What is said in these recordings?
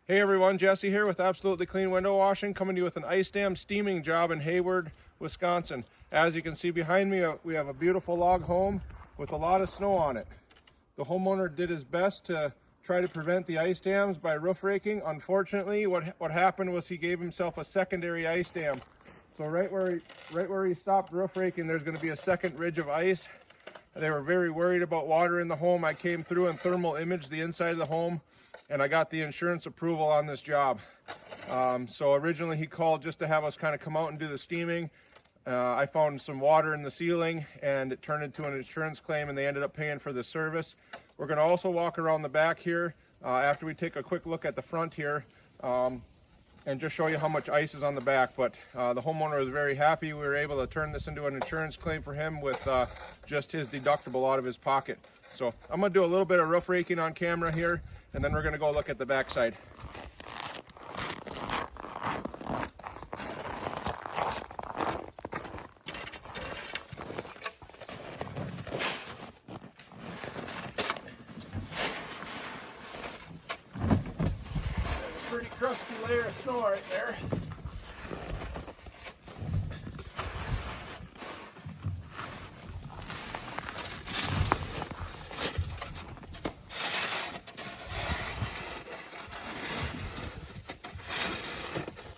Hey everyone, Jesse here with Absolutely Clean Window Washing, coming to you with an ice dam steaming job in Hayward, Wisconsin. As you can see behind me, we have a beautiful log home with a lot of snow on it. The homeowner did his best to try to prevent the ice dams by roof raking. Unfortunately, what happened was he gave himself a secondary ice dam. So right where he stopped roof raking, there's going to be a second ridge of ice. They were very worried about water in the home. I came through and thermal imaged the inside of the home, and I got the insurance approval on this job. So originally he called just to have us kind of come out and do the steaming. I found some water in the ceiling and it turned into an insurance claim, and they ended up paying for the service. We're going to also walk around the back here after we take a quick look at the front here and just show you how much ice is on the back. But the homeowner was very happy. We were able to turn this into an insurance claim for him with just his deductible out of his pocket. So I'm going to do a little bit of roof raking on camera here, and then we're going to go look at the back side. Pretty crusty layer of snow right there.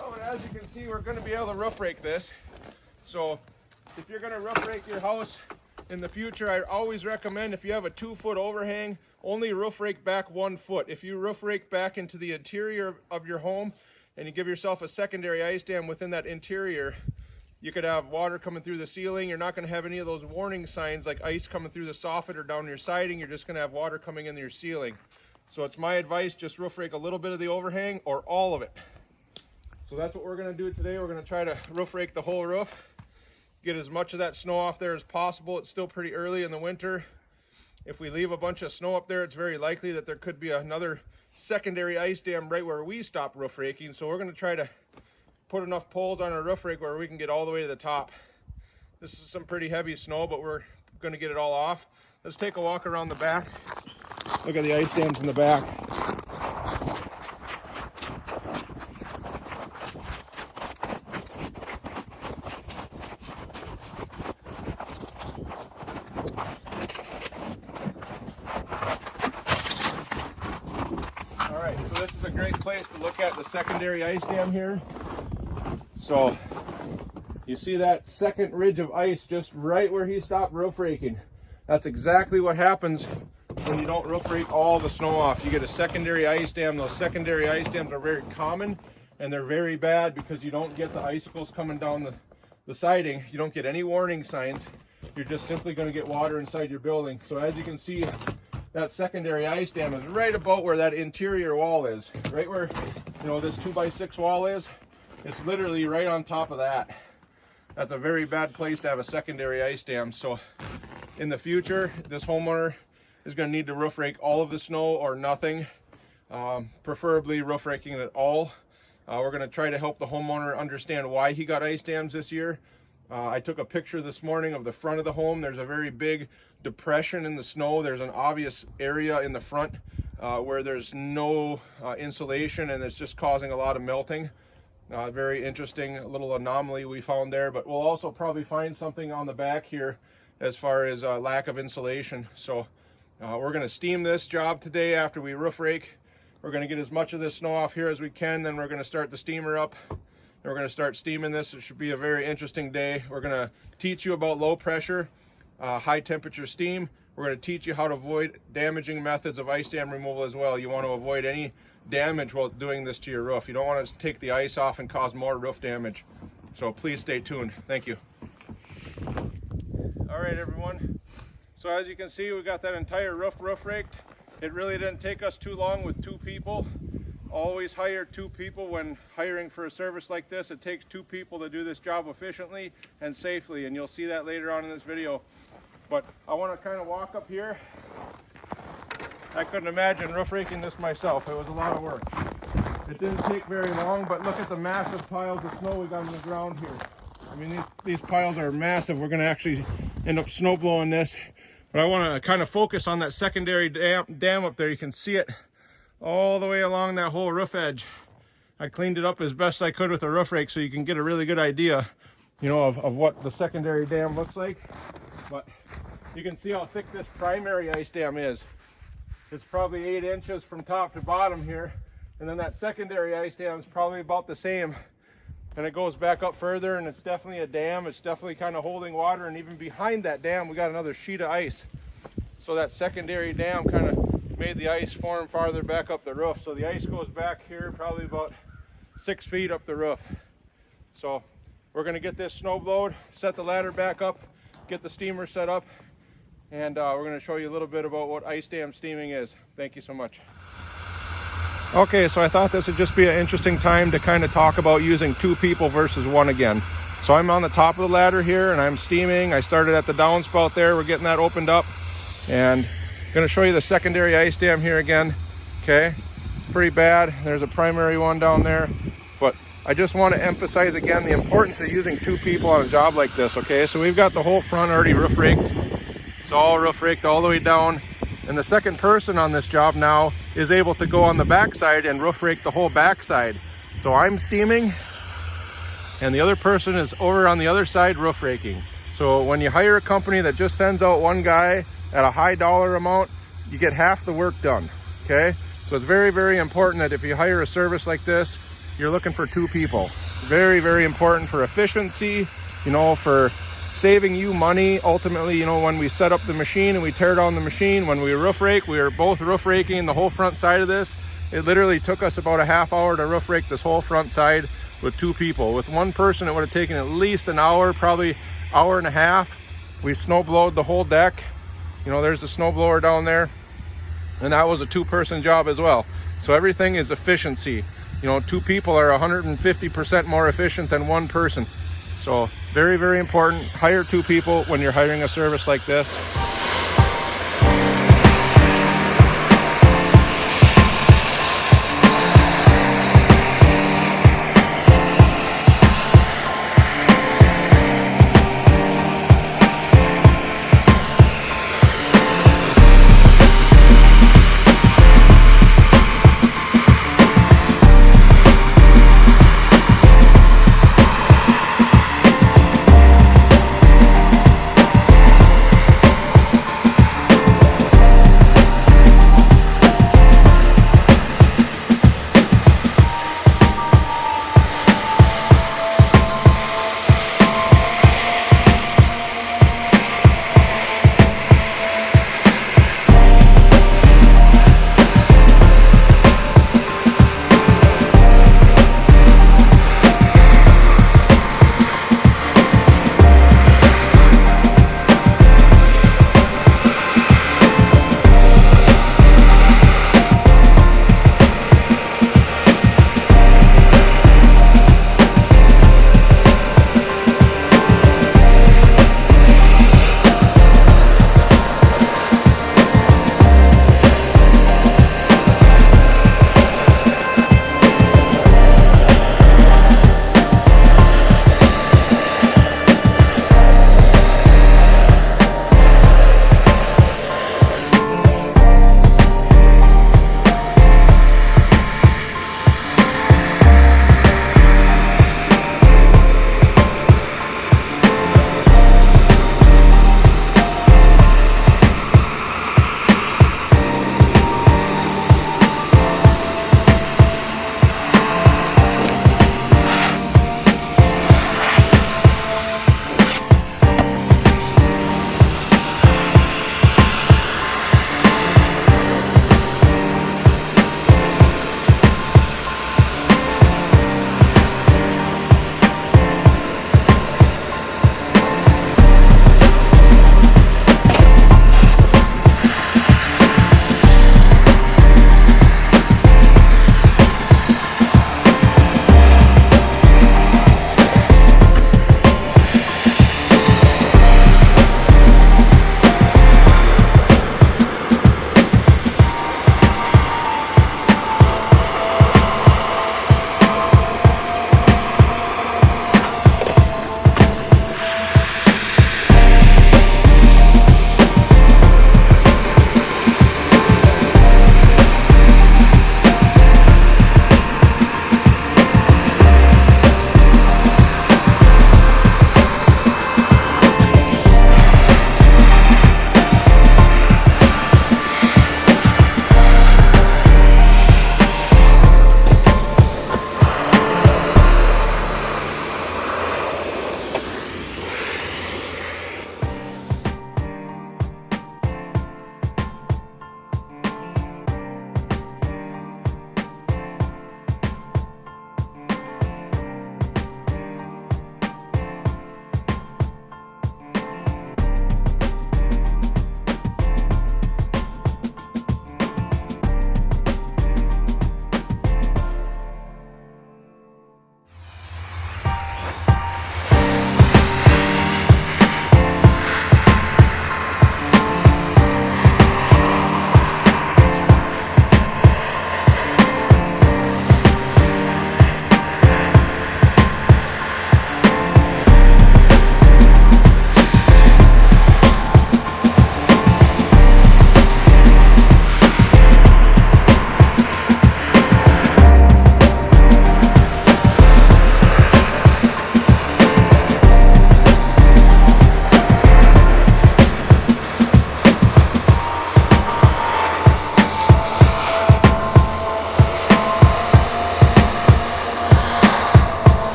Oh, and as you can see, we're going to be able to roof rake this. So if you're going to roof rake your house in the future, I always recommend, if you have a 2-foot overhang, only roof rake back 1 foot. If you roof rake back into the interior of your home and you give yourself a secondary ice dam within that interior, you could have water coming through the ceiling. You're not going to have any of those warning signs like ice coming through the soffit or down your siding. You're just going to have water coming in your ceiling. So it's my advice, just roof rake a little bit of the overhang or all of it. So that's what we're going to do today. We're going to try to roof rake the whole roof, get as much of that snow off there as possible. It's still pretty early in the winter. If we leave a bunch of snow up there, it's very likely that there could be another secondary ice dam right where we stop roof raking. So we're going to try to put enough poles on our roof rake where we can get all the way to the top. This is some pretty heavy snow, but we're going to get it all off. Let's take a walk around the back. Look at the ice dams in the back. Alright, so this is a great place to look at the secondary ice dam here. So you see that second ridge of ice just right where he stopped roof raking. That's exactly what happens when you don't roof rake all the snow off. You get a secondary ice dam. Those secondary ice dams are very common, and they're very bad because you don't get the icicles coming down the siding. You don't get any warning signs. You're just simply going to get water inside your building. So as you can see, that secondary ice dam is right about where that interior wall is. Right where, this 2x6 wall is. It's literally right on top of that. That's a very bad place to have a secondary ice dam. So in the future, this homeowner is going to need to roof rake all of the snow or nothing. Preferably roof raking it all. We're going to try to help the homeowner understand why he got ice dams this year. I took a picture this morning of the front of the home. There's a very big depression in the snow. There's an obvious area in the front where there's no insulation, and it's just causing a lot of melting. Very interesting little anomaly we found there, but we'll also probably find something on the back here as far as lack of insulation. So we're going to steam this job today after we roof rake. We're going to get as much of this snow off here as we can, then we're going to start the steamer up. And we're going to start steaming this. It should be a very interesting day. We're going to teach you about low pressure, high temperature steam. We're going to teach you how to avoid damaging methods of ice dam removal as well. You want to avoid any damage while doing this to your roof. You don't want to take the ice off and cause more roof damage. So please stay tuned. Thank you. All right, everyone. So as you can see, we got that entire roof raked. It really didn't take us too long with 2 people. Always hire 2 people when hiring for a service like this. It takes 2 people to do this job efficiently and safely, and you'll see that later on in this video. But I want to kind of walk up here. I couldn't imagine roof raking this myself. It was a lot of work. It didn't take very long, but look at the massive piles of snow we got on the ground here. I mean, these piles are massive. We're going to actually end up snow blowing this. But I want to kind of focus on that secondary dam up there. You can see it all the way along that whole roof edge. I cleaned it up as best I could with a roof rake so you can get a really good idea, you know, of what the secondary dam looks like. But you can see how thick this primary ice dam is. It's probably 8 inches from top to bottom here. And then that secondary ice dam is probably about the same. And it goes back up further, and it's definitely a dam. It's definitely kind of holding water, and even behind that dam we got another sheet of ice. So that secondary dam kind of made the ice form farther back up the roof. So the ice goes back here probably about 6 feet up the roof. So we're going to get this snow blowed, set the ladder back up, get the steamer set up, and we're going to show you a little bit about what ice dam steaming is. Thank you so much. Okay, so I thought this would just be an interesting time to kind of talk about using 2 people versus 1 again. So I'm on the top of the ladder here and I'm steaming. I started at the downspout there. We're getting that opened up, and I'm going to show you the secondary ice dam here again. Okay, it's pretty bad. There's a primary one down there, but I just want to emphasize again the importance of using 2 people on a job like this. Okay, so we've got the whole front already roof raked. It's all roof raked all the way down. And the second person on this job now is able to go on the backside and roof rake the whole backside. So I'm steaming and the other person is over on the other side roof raking. So when you hire a company that just sends out 1 guy at a high dollar amount, you get half the work done. Okay, so it's very, very important that if you hire a service like this, you're looking for 2 people. Very, very important for efficiency, you know, for saving you money. Ultimately, you know, when we set up the machine and we tear down the machine, when we roof rake, we are both roof raking the whole front side of this. It literally took us about a half hour to roof rake this whole front side with 2 people. With 1 person, it would have taken at least an hour, probably hour and a half. We snow blowed the whole deck. You know, there's the snow blower down there, and that was a 2-person job as well. So everything is efficiency. You know, 2 people are 150% more efficient than 1 person. So very, very important. Hire 2 people when you're hiring a service like this.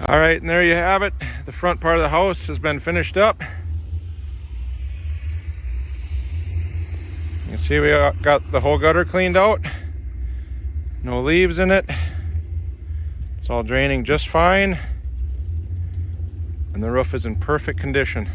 All right, and there you have it. The front part of the house has been finished up. You can see we got the whole gutter cleaned out. No leaves in it. It's all draining just fine. And the roof is in perfect condition.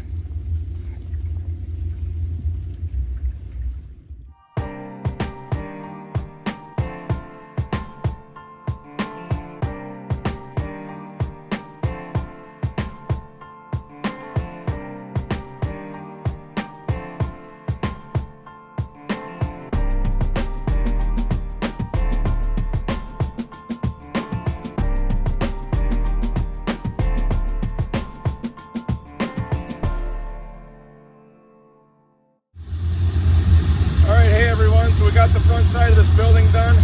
So we got the front side of this building done.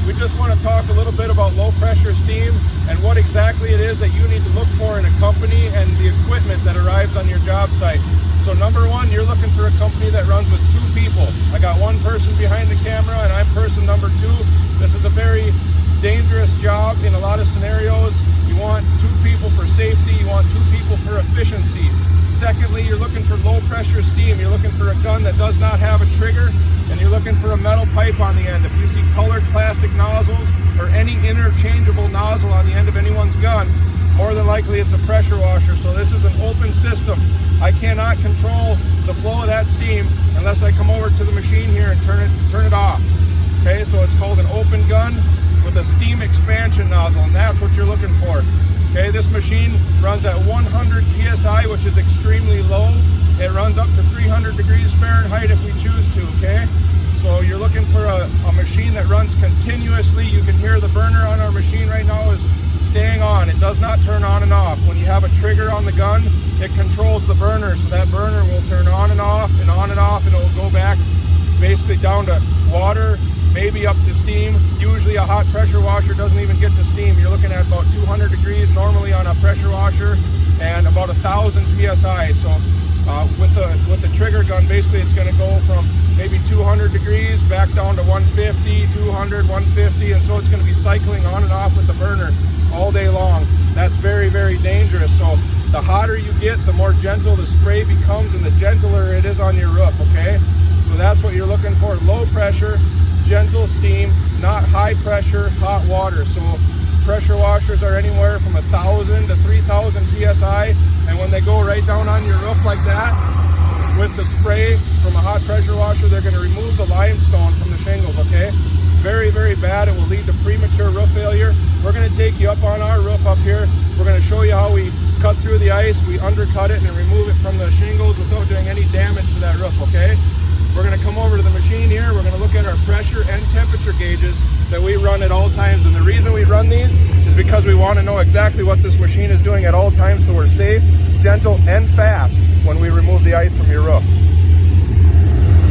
We just want to talk a little bit about low pressure steam and what exactly it is that you need to look for in a company and the equipment that arrives on your job site. So number one, you're looking for a company that runs with 2 people. I got 1 person behind the camera and I'm person number 2. This is a very dangerous job in a lot of scenarios. You want 2 people for safety, you want 2 people for efficiency. Secondly, you're looking for low pressure steam. You're looking for a gun that does not have a trigger, and you're looking for a metal pipe on the end. If you see colored plastic nozzles or any interchangeable nozzle on the end of anyone's gun, more than likely it's a pressure washer. So this is an open system. I cannot control the flow of that steam unless I come over to the machine here and turn it off. Okay, so it's called an open gun with a steam expansion nozzle, and that's what you're looking for. Okay, this machine runs at 100 psi, which is extremely low. It runs up to 300 degrees Fahrenheit if we choose to, okay? So you're looking for a machine that runs continuously. You can hear the burner on our machine right now is staying on. It does not turn on and off. When you have a trigger on the gun, it controls the burner. So that burner will turn on and off, and it will go back basically down to water, maybe up to steam. Usually a hot pressure washer doesn't even get to steam. You're looking at about 200 degrees normally on a pressure washer and about 1,000 psi. So with the trigger gun, basically it's going to go from maybe 200 degrees back down to 150, 200, 150, and so it's going to be cycling on and off with the burner all day long. That's very, very dangerous. So the hotter you get, the more gentle the spray becomes and the gentler it is on your roof, okay? So that's what you're looking for, low pressure, gentle steam, not high pressure, hot water. So pressure washers are anywhere from 1,000 to 3,000 psi, and when they go right down on your roof like that, with the spray from a hot pressure washer, they're going to remove the limestone from the shingles, okay? Very, very bad. It will lead to premature roof failure. We're going to take you up on our roof up here. We're going to show you how we cut through the ice, we undercut it and remove it from the shingles without doing any damage to that roof, okay? We're going to come over to the machine here. We're going to look at our pressure and temperature gauges that we run at all times. And the reason we run these is because we want to know exactly what this machine is doing at all times, so we're safe, gentle, and fast when we remove the ice from your roof.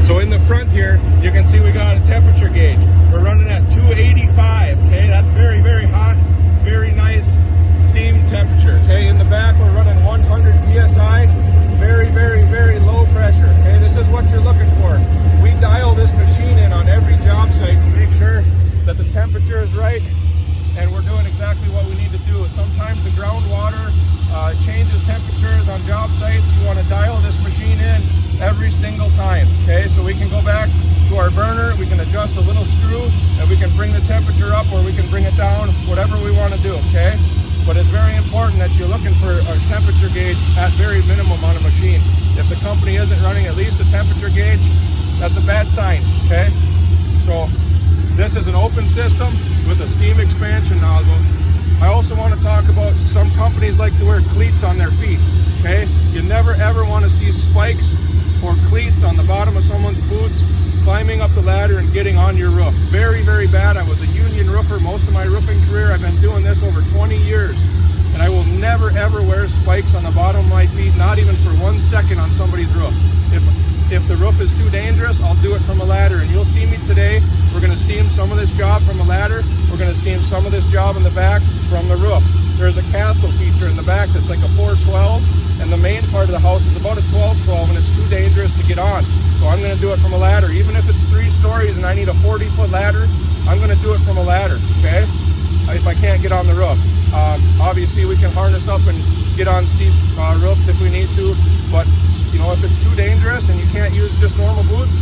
So in the front here, you can see we got a temperature gauge. We're running at 285, okay? That's very, very hot, very nice steam temperature, okay? In the back, we're running 100 psi, very, very, very low pressure, okay? This is what you're looking for. We dial this machine in on every job site to make sure that the temperature is right and we're doing exactly what we need to do. Sometimes the groundwater changes temperatures on job sites. You want to dial this machine in every single time, okay? So we can go back to our burner, we can adjust a little screw, and we can bring the temperature up or we can bring it down, whatever we want to do, okay? But it's very important that you're looking for a temperature gauge at very minimum on a machine. If the company isn't running at least a temperature gauge, that's a bad sign, okay? So this is an open system with a steam expansion nozzle. I also want to talk about some companies like to wear cleats on their feet, okay? You never ever want to see spikes or cleats on the bottom of someone's boots climbing up the ladder and getting on your roof. Very, very bad. I was a union roofer most of my roofing career. I've been doing this over 20 years. And I will never ever wear spikes on the bottom of my feet, not even for 1 second on somebody's roof. If the roof is too dangerous, I'll do it from a ladder. And you'll see me today. We're going to steam some of this job from a ladder. We're going to steam some of this job in the back from the roof. There's a castle feature in the back that's like a 412, and the main part of the house is about a 1212, and it's too dangerous to get on. So I'm going to do it from a ladder. Even if it's 3 stories and I need a 40-foot ladder, I'm going to do it from a ladder, okay? if I can't get on the roof. Obviously we can harness up and get on steep roofs if we need to, but you know, if it's too dangerous and you can't use just normal boots,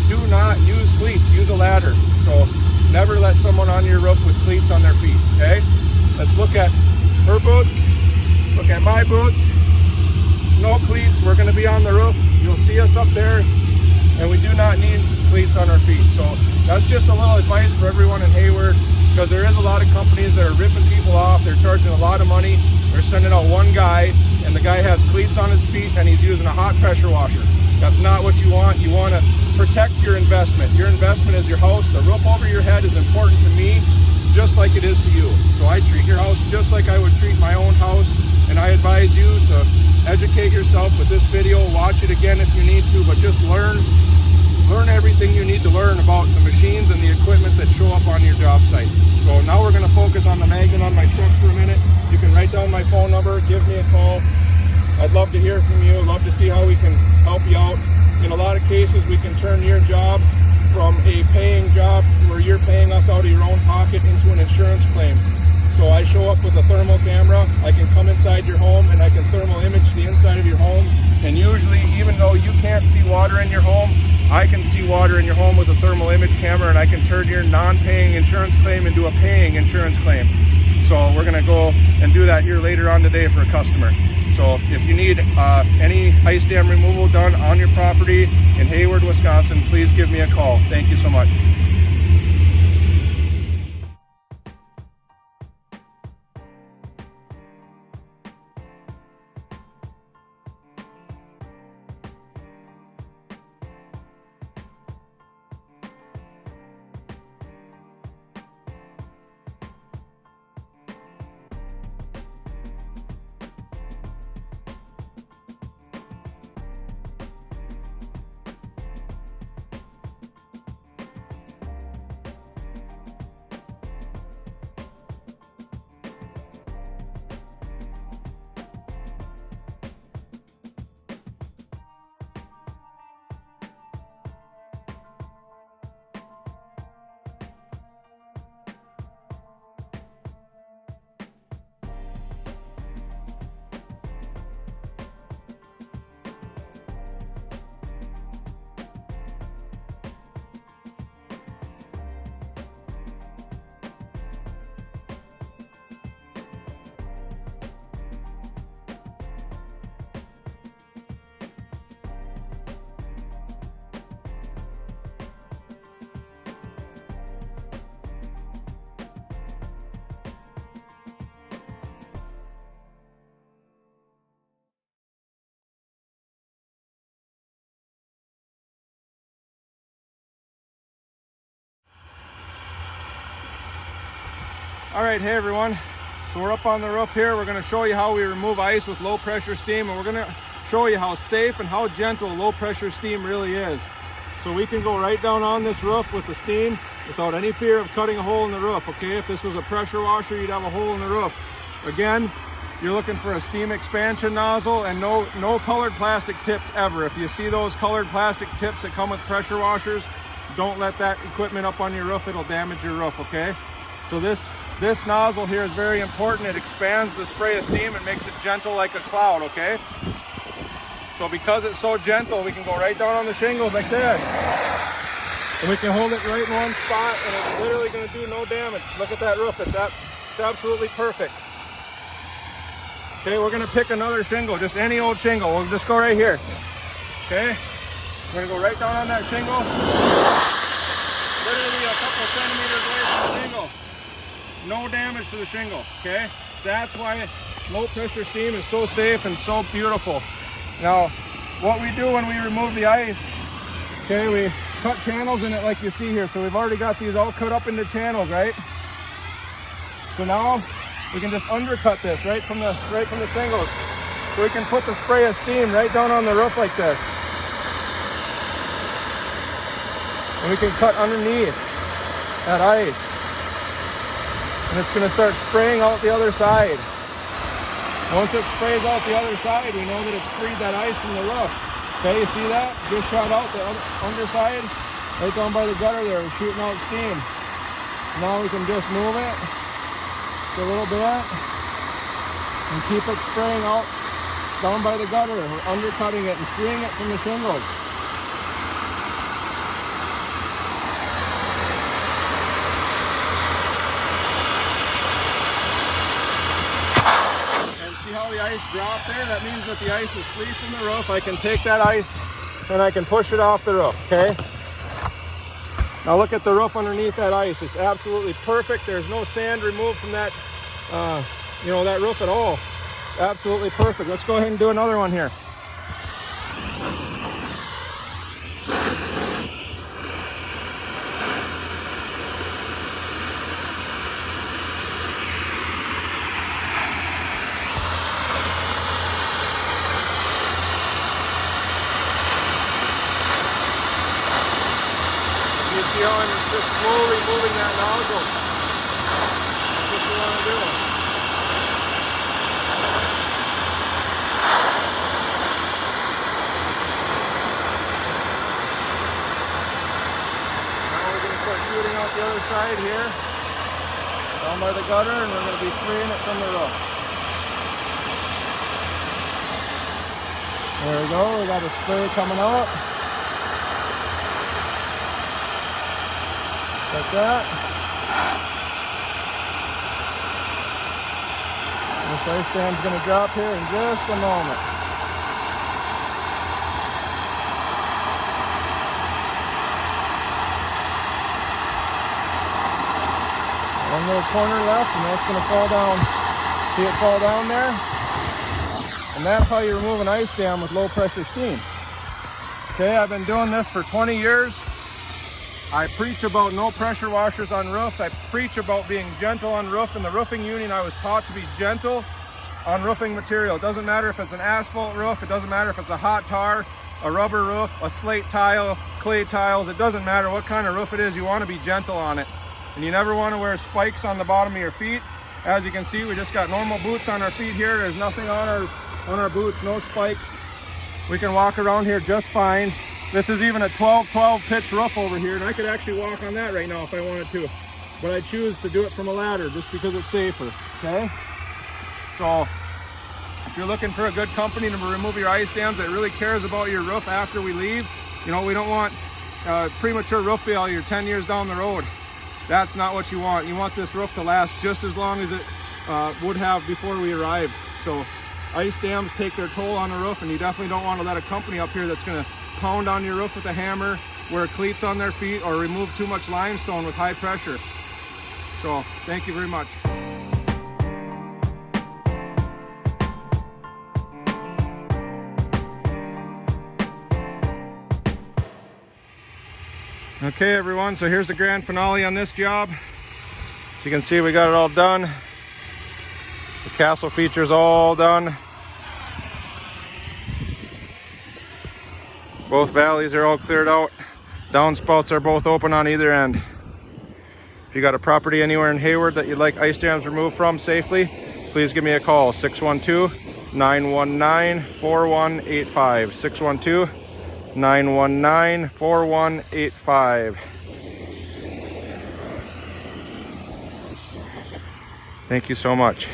do not use cleats, use a ladder. So never let someone on your roof with cleats on their feet, okay? Let's look at her boots, look at my boots, no cleats, we're gonna be on the roof. You'll see us up there, and we do not need cleats on our feet. So that's just a little advice for everyone in Hayward, because there is a lot of companies that are ripping people off. They're charging a lot of money. They're sending out one guy, and the guy has cleats on his feet, and he's using a hot pressure washer. That's not what you want. You want to protect your investment. Your investment is your house. The roof over your head is important to me, just like it is to you. So I treat your house just like I would treat my own house, and I advise you to educate yourself with this video. Watch it again if you need to, but just learn everything you need to learn about the machines and the equipment that show up on your job site. So now we're going to focus on the magnet on my truck for a minute. You can write down my phone number, give me a call. I'd love to hear from you. Love to see how we can help you out. In a lot of cases, we can turn your job from a paying job where you're paying us out of your own pocket into an insurance claim. So I show up with a thermal camera. I can come inside your home and I can thermal image the inside of your home. And usually, even though you can't see water in your home, I can see water in your home with a thermal image camera, and I can turn your non-paying insurance claim into a paying insurance claim. So we're gonna go and do that here later on today for a customer. So if you need any ice dam removal done on your property in Hayward, Wisconsin, please give me a call. Thank you so much. All right, hey everyone. So we're up on the roof here. We're gonna show you how we remove ice with low pressure steam, and we're gonna show you how safe and how gentle low pressure steam really is. So we can go right down on this roof with the steam without any fear of cutting a hole in the roof, okay? If this was a pressure washer, you'd have a hole in the roof. Again, you're looking for a steam expansion nozzle, and no colored plastic tips ever. If you see those colored plastic tips that come with pressure washers, don't let that equipment up on your roof. It'll damage your roof, okay? So this nozzle here is very important. It expands the spray of steam and makes it gentle like a cloud, okay? So because it's so gentle, we can go right down on the shingles like this. And we can hold it right in one spot, and it's literally gonna do no damage. Look at that roof, it's absolutely perfect. Okay, we're gonna pick another shingle, just any old shingle. We'll just go right here, okay? We're gonna go right down on that shingle. Literally a couple of centimeters away from the shingle. No damage to the shingle, okay? That's why low pressure steam is so safe and so beautiful. Now, what we do when we remove the ice, okay, we cut channels in it like you see here. So we've already got these all cut up into channels, right? So now we can just undercut this right from the shingles. So we can put the spray of steam right down on the roof like this. And we can cut underneath that ice. And it's going to start spraying out the other side. Once it sprays out the other side, we know that it's freed that ice from the roof. Okay, you see that? Just shot out the underside, right down by the gutter there, shooting out steam. Now we can just move it, a little bit and keep it spraying out down by the gutter. We're undercutting it and freeing it from the shingles. And see how the ice dropped there? That means that the ice is free from the roof. I can take that ice and I can push it off the roof, okay? Now look at the roof underneath that ice. It's absolutely perfect. There's no sand removed from that, that roof at all. Absolutely perfect. Let's go ahead and do another one here. You see how I'm just slowly moving that nozzle. That's what you want to do. Now we're going to start shooting out the other side here, down by the gutter, and we're going to be freeing it from the roof. There we go, we got a spray coming out. Like that. This ice dam's going to drop here in just a moment. One little corner left and that's going to fall down. See it fall down there? And that's how you remove an ice dam with low pressure steam. Okay, I've been doing this for 20 years. I preach about no pressure washers on roofs. I preach about being gentle on roof. In the roofing union, I was taught to be gentle on roofing material. It doesn't matter if it's an asphalt roof. It doesn't matter if it's a hot tar, a rubber roof, a slate tile, clay tiles. It doesn't matter what kind of roof it is. You want to be gentle on it. And you never want to wear spikes on the bottom of your feet. As you can see, we just got normal boots on our feet here. There's nothing on our boots, no spikes. We can walk around here just fine. This is even a 12-12 pitch roof over here, and I could actually walk on that right now if I wanted to. But I choose to do it from a ladder just because it's safer, okay? So, if you're looking for a good company to remove your ice dams that really cares about your roof after we leave, we don't want premature roof failure 10 years down the road. That's not what you want. You want this roof to last just as long as it would have before we arrived. So, ice dams take their toll on the roof, and you definitely don't want to let a company up here that's going to pound on your roof with a hammer, wear cleats on their feet, or remove too much limestone with high pressure. So, thank you very much. Okay everyone, so here's the grand finale on this job. As you can see, we got it all done. The castle features all done. Both valleys are all cleared out. Downspouts are both open on either end. If you got a property anywhere in Hayward that you'd like ice dams removed from safely, please give me a call, 612-919-4185. 612-919-4185. Thank you so much.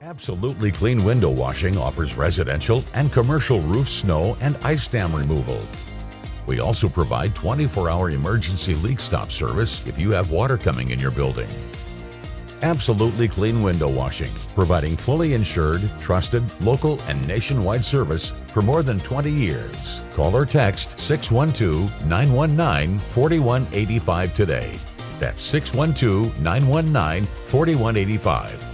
Absolutely Clean Window Washing offers residential and commercial roof, snow, and ice dam removal. We also provide 24-hour emergency leak stop service if you have water coming in your building. Absolutely Clean Window Washing, providing fully insured, trusted, local, and nationwide service for more than 20 years. Call or text 612-919-4185 today. That's 612-919-4185.